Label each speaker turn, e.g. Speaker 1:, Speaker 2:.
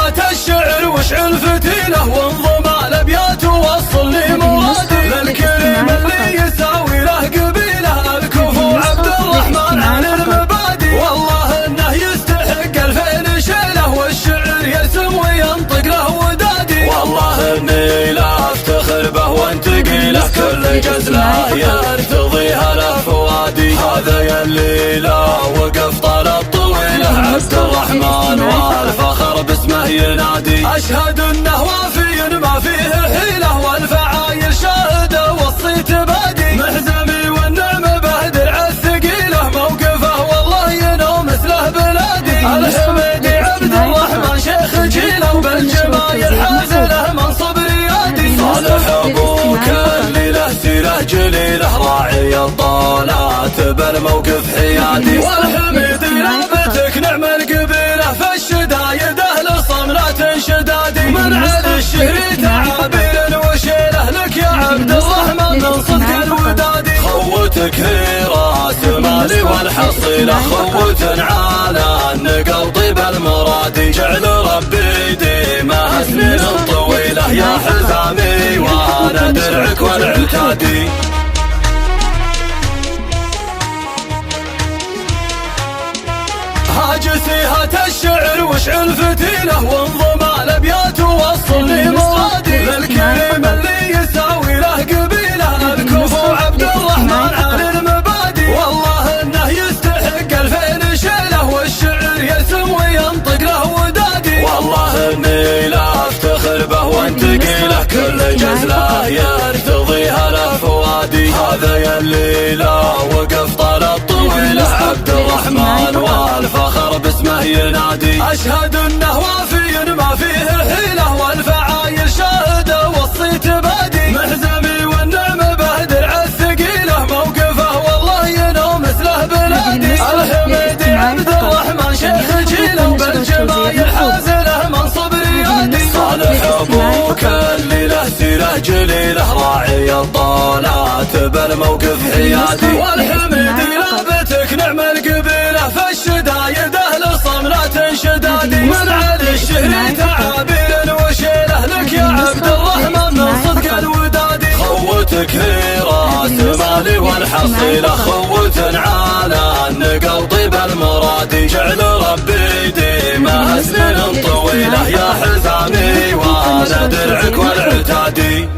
Speaker 1: سهات الشعر واشعل فتيله وانظم الابيات ووصل لي مرادي للكريم اللي يساوي له قبيله الكفو عبد الرحمن عن المبادئ والله انه يستحق 2000 شيله والشعر يرسم وينطق له ودادي والله اني لا افتخر به وانتقي له كل جزله يرتضيها له فوادي هذا يلي لا وقف طلب طويله عبد الرحمن والفخر باسمه ينادي اشهد انه وافي ما فيه حيله والفعايل شاهده والصيت بادي محزمي والنعم به درع الثقيله موقفه والله ينو مثله بلادي الحميدي عبد الرحمن شيخ جيله وبالجمايل حازله منصب ريادي صالح ابوك اللي له سيره جليله راعي الطالات بالموقف حيادي والحميدي رابتك نعم القبيله فالشدايد اهل صمرات شدادي من علي الشهري تعابير وشيله لك يا عبد الرحمن من صدق الودادي خوتك هي راس مالي والحصيله خوة على النقل طيب المرادي جعل ربي ديمه سنين طويله يا حزامي وانا درعك والعتادي هاجسيهة الشعر واشعل فتيله وانظم الابيات ووصل لي مرادي للكريم اللي يساوي له قبيله الكفو عبد الرحمن عن المبادئ والله انه يستحق 2000 شيله والشعر يرسم وينطق له ودادي والله اني لا افتخر به وانتقي له كل جزله يرتضيها له فوادي هذا يلي لا وقف طلب طويله عبد الرحمن والفخر باسمه ينادي اشهد انه وافي ما فيه حيله والفعايل شاهده والصيت بادي محزمي والنعم به درع الثقيله موقفه والله ينو مثله بلادي الحميدي عبد الرحمن شيخ جيله وبالجمايل حازله منصب ريادي صالح ابوك اللي له سيره جليله راعي الطالات بالموقف حيادي والحميدي رابتك نعم القبيله فالشدايد اهل صمرات شدادي من علي الشهري تعابير وشيله لك يا عبد الرحمن من صدق الودادي خوتك هي راس مالي والحصيله خوة على النقل طيب المرادي جعل ربي ديمه سنين طويله يا حزامي وانا درعك والعتادي